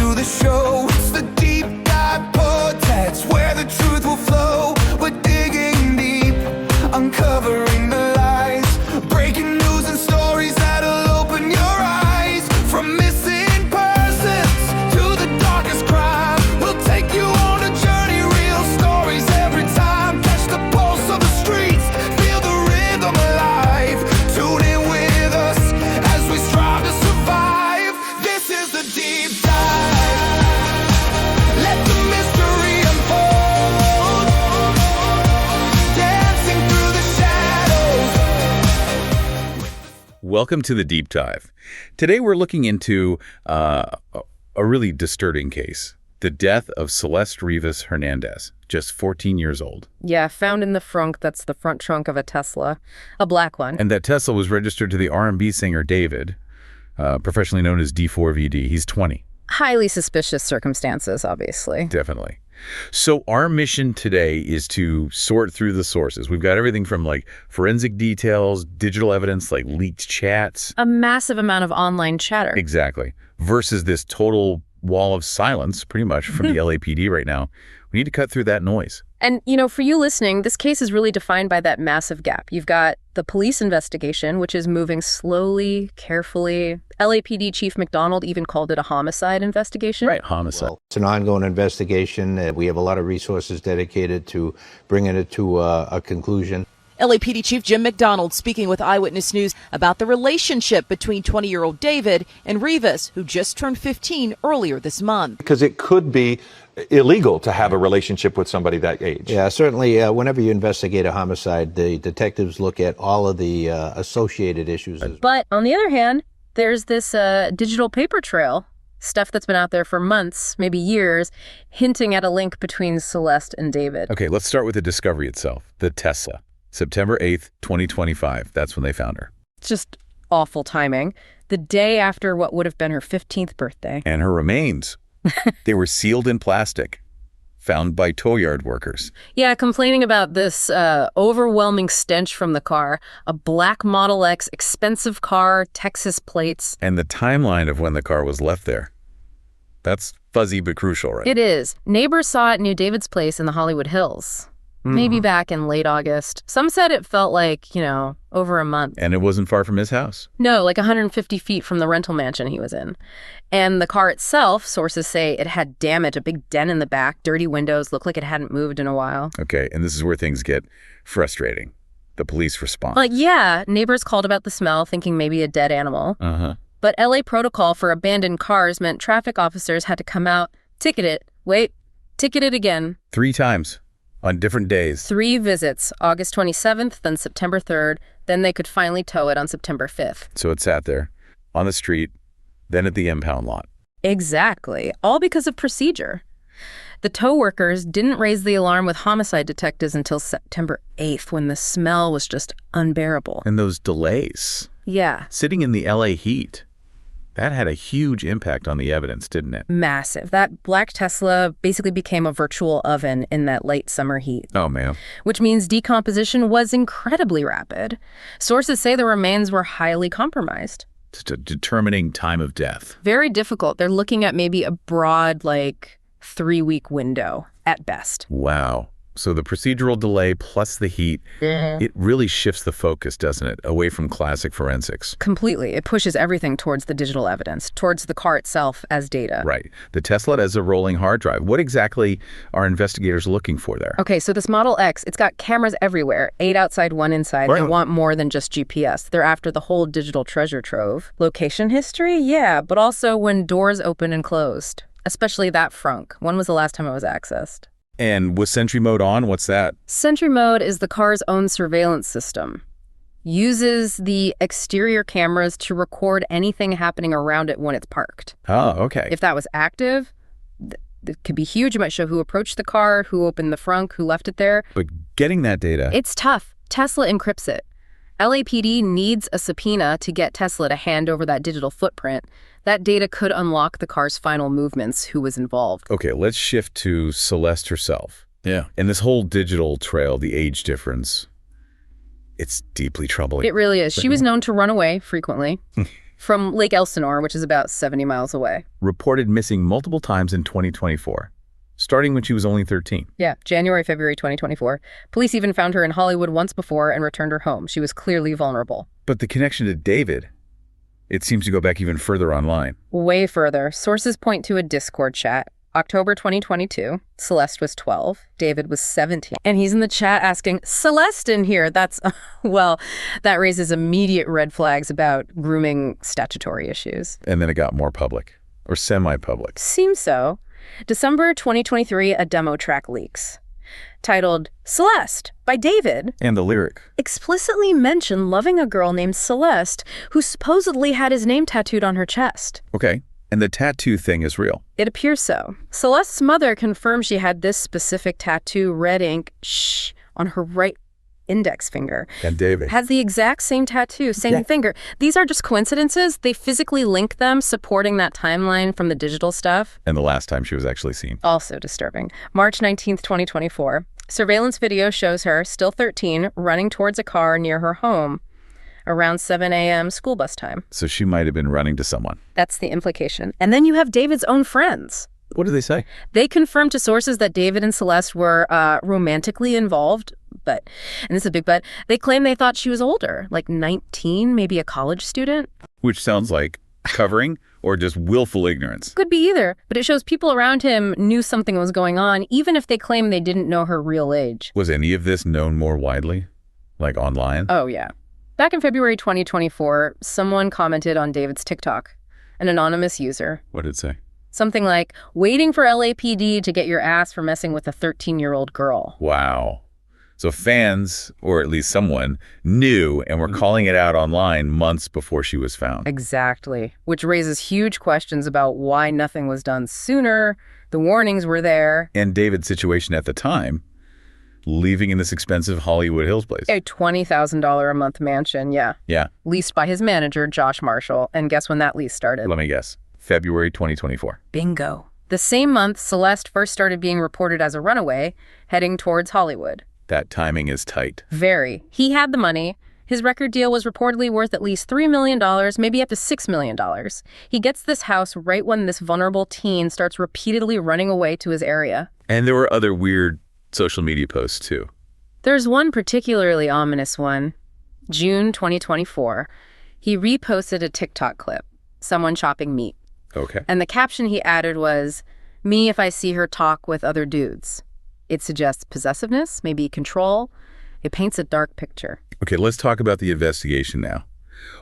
to the show. It's the deep dive vortex where the truth will flow. We're digging deep, uncovering the lies, breaking news and stories that'll open your eyes. From missing persons to the darkest crime, we'll take you on a journey, real stories every time. Catch the pulse of the streets, feel the rhythm alive. Tune in with us as we strive to survive. This is the deep dive. Let the mystery unfold, dancing through the shadows. Welcome to the Deep Dive. Today we're looking into a really disturbing case. The death of Celeste Rivas Hernandez, just 14 years old. Yeah, found in the frunk. That's the front trunk of a Tesla, a black one. And that Tesla was registered to the R&B singer David, professionally known as D4vd. He's 20. Highly suspicious circumstances, obviously. Definitely. So our mission today is to sort through the sources. We've got everything from like forensic details, digital evidence, like leaked chats. A massive amount of online chatter. Exactly. Versus this total wall of silence, pretty much, from the LAPD right now. We need to cut through that noise. And, you know, for you listening, this case is really defined by that massive gap. You've got the police investigation, which is moving slowly, carefully. LAPD Chief McDonald even called it a homicide investigation. Right, homicide. Well, it's an ongoing investigation. We have a lot of resources dedicated to bringing it to a conclusion. LAPD Chief Jim McDonald speaking with Eyewitness News about the relationship between 20-year-old David and Rivas, who just turned 15 earlier this month. Because it could be illegal to have a relationship with somebody that age. Yeah, certainly whenever you investigate a homicide, the detectives look at all of the associated issues. But on the other hand, there's this digital paper trail, stuff that's been out there for months, maybe years, hinting at a link between Celeste and David. Okay, let's start with the discovery itself, the Tesla. September 8th, 2025. That's when they found her. It's just awful timing. The day after what would have been her 15th birthday. And her remains. They were sealed in plastic, found by tow yard workers. Yeah, complaining about this overwhelming stench from the car. A black Model X, expensive car, Texas plates. And the timeline of when the car was left there. That's fuzzy but crucial, right? It is. Neighbors saw it near David's place in the Hollywood Hills. Maybe back in late August. Some said it felt like, you know, over a month. And it wasn't far from his house. No, like 150 feet from the rental mansion he was in. And the car itself, sources say it had damage, a big dent in the back, dirty windows, looked like it hadn't moved in a while. Okay, and this is where things get frustrating. The police respond. Like, yeah, neighbors called about the smell, thinking maybe a dead animal. But LA protocol for abandoned cars meant traffic officers had to come out, ticket it, ticket it again. 3 times. On different days. 3 visits, August 27th, then September 3rd. Then they could finally tow it on September 5th. So it sat there, on the street, then at the impound lot. Exactly. All because of procedure. The tow workers didn't raise the alarm with homicide detectives until September 8th, when the smell was just unbearable. And those delays. Yeah. Sitting in the LA heat. That had a huge impact on the evidence, didn't it? Massive. That black Tesla basically became a virtual oven in that late summer heat. Oh, man. Which means decomposition was incredibly rapid. Sources say the remains were highly compromised. Determining time of death. Very difficult. They're looking at maybe a broad, 3-week window at best. Wow. So the procedural delay plus the heat, it really shifts the focus, doesn't it, away from classic forensics? Completely. It pushes everything towards the digital evidence, towards the car itself as data. Right. The Tesla as a rolling hard drive. What exactly are investigators looking for there? Okay, so this Model X, it's got cameras everywhere, 8 outside, 1 inside. Right. They want more than just GPS. They're after the whole digital treasure trove. Location history? Yeah, but also when doors open and closed, especially that frunk. When was the last time it was accessed? And was Sentry Mode on? What's that? Sentry Mode is the car's own surveillance system. Uses the exterior cameras to record anything happening around it when it's parked. Oh, okay. If that was active, it could be huge. It might show who approached the car, who opened the frunk, who left it there. But getting that data... It's tough. Tesla encrypts it. LAPD needs a subpoena to get Tesla to hand over that digital footprint. That data could unlock the car's final movements, who was involved. Okay, let's shift to Celeste herself. Yeah. And this whole digital trail, the age difference, it's deeply troubling. It really is. She was known to run away frequently. from Lake Elsinore, which is about 70 miles away. Reported missing multiple times in 2024, starting when she was only 13. Yeah, January, February 2024. Police even found her in Hollywood once before and returned her home. She was clearly vulnerable. But the connection to David, it seems to go back even further online. Way further. Sources point to a Discord chat. October 2022, Celeste was 12, David was 17. And he's in the chat asking, Celeste in here. That's, well, that raises immediate red flags about grooming statutory issues. And then it got more public, or semi-public. Seems so. December 2023, a demo track leaks. Titled Celeste by David. And the lyric Explicitly mentioned loving a girl named Celeste who supposedly had his name tattooed on her chest. Okay. And the tattoo thing is real. It appears so. Celeste's mother confirmed she had this specific tattoo, red ink, on her right index finger. And David has the exact same tattoo, same finger. These are just coincidences. They physically link them, supporting that timeline from the digital stuff. And the last time she was actually seen. Also disturbing. March 19th, 2024. Surveillance video shows her, still 13, running towards a car near her home around 7 a.m. school bus time. So she might have been running to someone. That's the implication. And then you have David's own friends. What do they say? They confirmed to sources that David and Celeste were romantically involved, and this is a big but, they claim they thought she was older, like 19, maybe a college student. Which sounds like covering or just willful ignorance. Could be either, but it shows people around him knew something was going on, even if they claim they didn't know her real age. Was any of this known more widely? Like online? Oh, yeah. Back in February 2024, someone commented on David's TikTok, an anonymous user. What did it say? Something like, waiting for LAPD to get your ass for messing with a 13-year-old girl. Wow. So fans, or at least someone, knew and were calling it out online months before she was found. Exactly. Which raises huge questions about why nothing was done sooner. The warnings were there. And David's situation at the time, living in this expensive Hollywood Hills place. A $20,000 a month mansion, yeah. Yeah. Leased by his manager, Josh Marshall. And guess when that lease started? Let me guess. February 2024. Bingo. The same month, Celeste first started being reported as a runaway, heading towards Hollywood. That timing is tight. Very. He had the money. His record deal was reportedly worth at least $3 million, maybe up to $6 million. He gets this house right when this vulnerable teen starts repeatedly running away to his area. And there were other weird social media posts, too. There's one particularly ominous one. June 2024. He reposted a TikTok clip, someone chopping meat. Okay. And the caption he added was, "Me if I see her talk with other dudes." It suggests possessiveness, maybe control. It paints a dark picture. Okay, let's talk about the investigation now.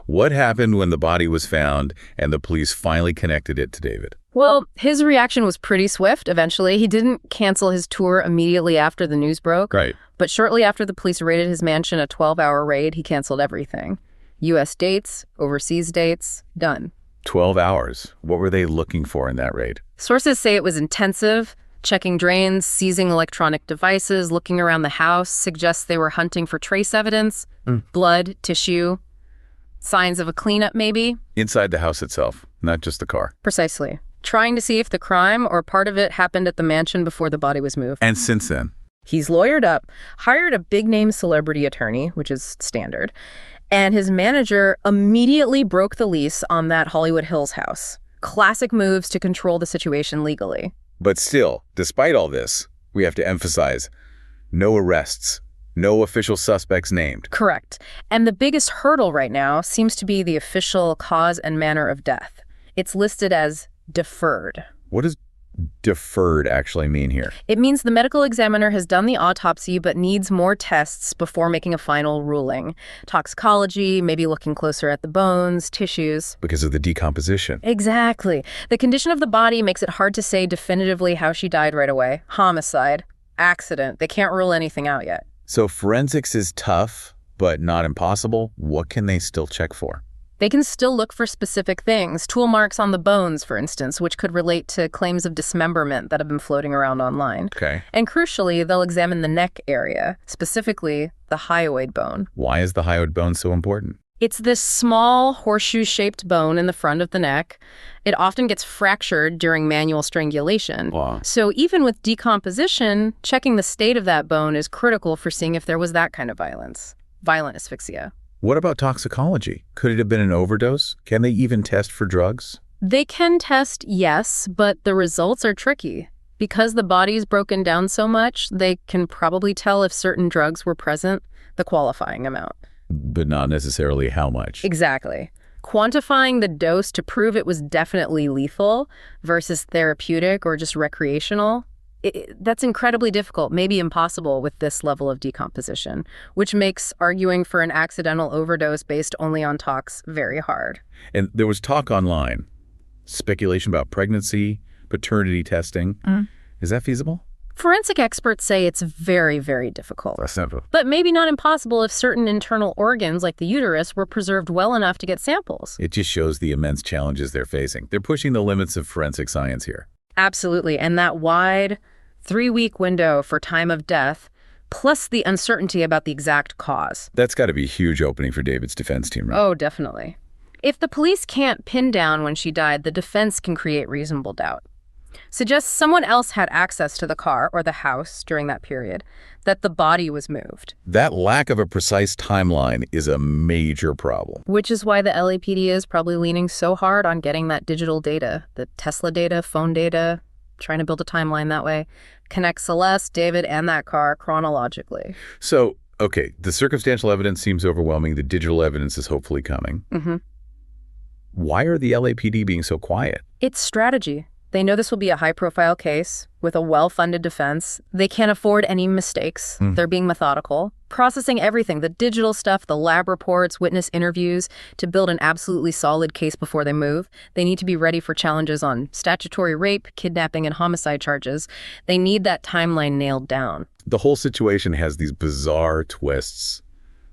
What happened when the body was found and the police finally connected it to David? Well, his reaction was pretty swift, eventually. He didn't cancel his tour immediately after the news broke. Right. But shortly after the police raided his mansion, a 12-hour raid, he canceled everything. U.S. dates, overseas dates, done. 12 hours. What were they looking for in that raid? Sources say it was intensive. Checking drains, seizing electronic devices, looking around the house suggests they were hunting for trace evidence, blood, tissue, signs of a cleanup maybe. Inside the house itself, not just the car. Precisely. Trying to see if the crime or part of it happened at the mansion before the body was moved. And since then? He's lawyered up, hired a big-name celebrity attorney, which is standard, and his manager immediately broke the lease on that Hollywood Hills house. Classic moves to control the situation legally. But still, despite all this, we have to emphasize, no arrests, no official suspects named. Correct. And the biggest hurdle right now seems to be the official cause and manner of death. It's listed as deferred. What does deferred actually mean here? It means the medical examiner has done the autopsy but needs more tests before making a final ruling. Toxicology, maybe looking closer at the bones, tissues. Because of the decomposition. Exactly. The condition of the body makes it hard to say definitively how she died right away. Homicide, accident. They can't rule anything out yet. So forensics is tough, but not impossible. What can they still check for? They can still look for specific things, tool marks on the bones, for instance, which could relate to claims of dismemberment that have been floating around online. Okay. And crucially, they'll examine the neck area, specifically the hyoid bone. Why is the hyoid bone so important? It's this small horseshoe-shaped bone in the front of the neck. It often gets fractured during manual strangulation. Wow. So even with decomposition, checking the state of that bone is critical for seeing if there was that kind of violent asphyxia. What about toxicology? Could it have been an overdose? Can they even test for drugs? They can test, yes, but the results are tricky. Because the body's broken down so much, they can probably tell if certain drugs were present, the qualifying amount. But not necessarily how much. Exactly. Quantifying the dose to prove it was definitely lethal versus therapeutic or just recreational, that's incredibly difficult, maybe impossible with this level of decomposition, which makes arguing for an accidental overdose based only on tox very hard. And there was talk online, speculation about pregnancy, paternity testing. Is that feasible? Forensic experts say it's very, very difficult. That's simple. But maybe not impossible if certain internal organs, like the uterus, were preserved well enough to get samples. It just shows the immense challenges they're facing. They're pushing the limits of forensic science here. Absolutely. And that wide 3-week window for time of death, plus the uncertainty about the exact cause. That's got to be a huge opening for David's defense team, right? Oh, definitely. If the police can't pin down when she died, the defense can create reasonable doubt. Suggest someone else had access to the car or the house during that period, that the body was moved. That lack of a precise timeline is a major problem. Which is why the LAPD is probably leaning so hard on getting that digital data, the Tesla data, phone data, trying to build a timeline that way. Connect Celeste, David, and that car chronologically. So, okay, the circumstantial evidence seems overwhelming. The digital evidence is hopefully coming. Why are the LAPD being so quiet? It's strategy. They know this will be a high-profile case with a well-funded defense. They can't afford any mistakes. They're being methodical, processing everything, the digital stuff, the lab reports, witness interviews, to build an absolutely solid case before they move. They need to be ready for challenges on statutory rape, kidnapping, and homicide charges. They need that timeline nailed down. The whole situation has these bizarre twists,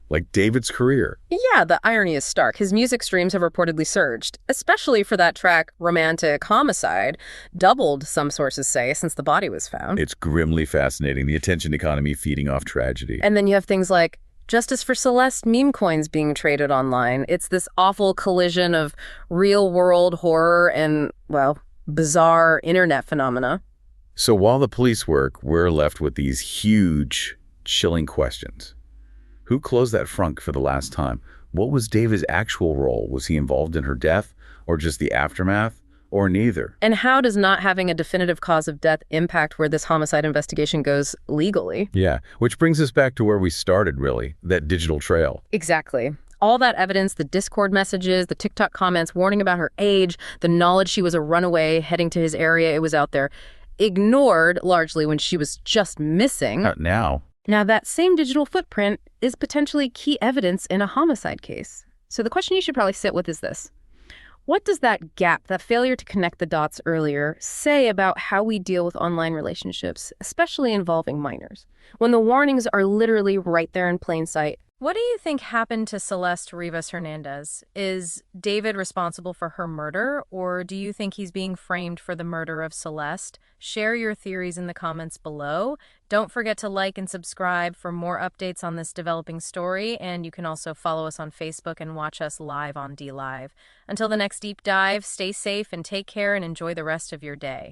like David's career. Yeah, the irony is stark. His music streams have reportedly surged, especially for that track, Romantic Homicide, doubled, some sources say, since the body was found. It's grimly fascinating, the attention economy feeding off tragedy. And then you have things like Justice for Celeste meme coins being traded online. It's this awful collision of real-world horror and, well, bizarre internet phenomena. So while the police work, we're left with these huge, chilling questions. Who closed that frunk for the last time? What was David's actual role? Was he involved in her death, or just the aftermath, or neither? And how does not having a definitive cause of death impact where this homicide investigation goes legally? Yeah, which brings us back to where we started, really, that digital trail. Exactly. All that evidence, the Discord messages, the TikTok comments warning about her age, the knowledge she was a runaway heading to his area, it was out there, ignored largely when she was just missing. Now, that same digital footprint is potentially key evidence in a homicide case. So the question you should probably sit with is this. What does that gap, that failure to connect the dots earlier, say about how we deal with online relationships, especially involving minors, when the warnings are literally right there in plain sight? What do you think happened to Celeste Rivas Hernandez? Is David responsible for her murder, or do you think he's being framed for the murder of Celeste? Share your theories in the comments below. Don't forget to like and subscribe for more updates on this developing story, and you can also follow us on Facebook and watch us live on DLive. Until the next deep dive, stay safe and take care and enjoy the rest of your day.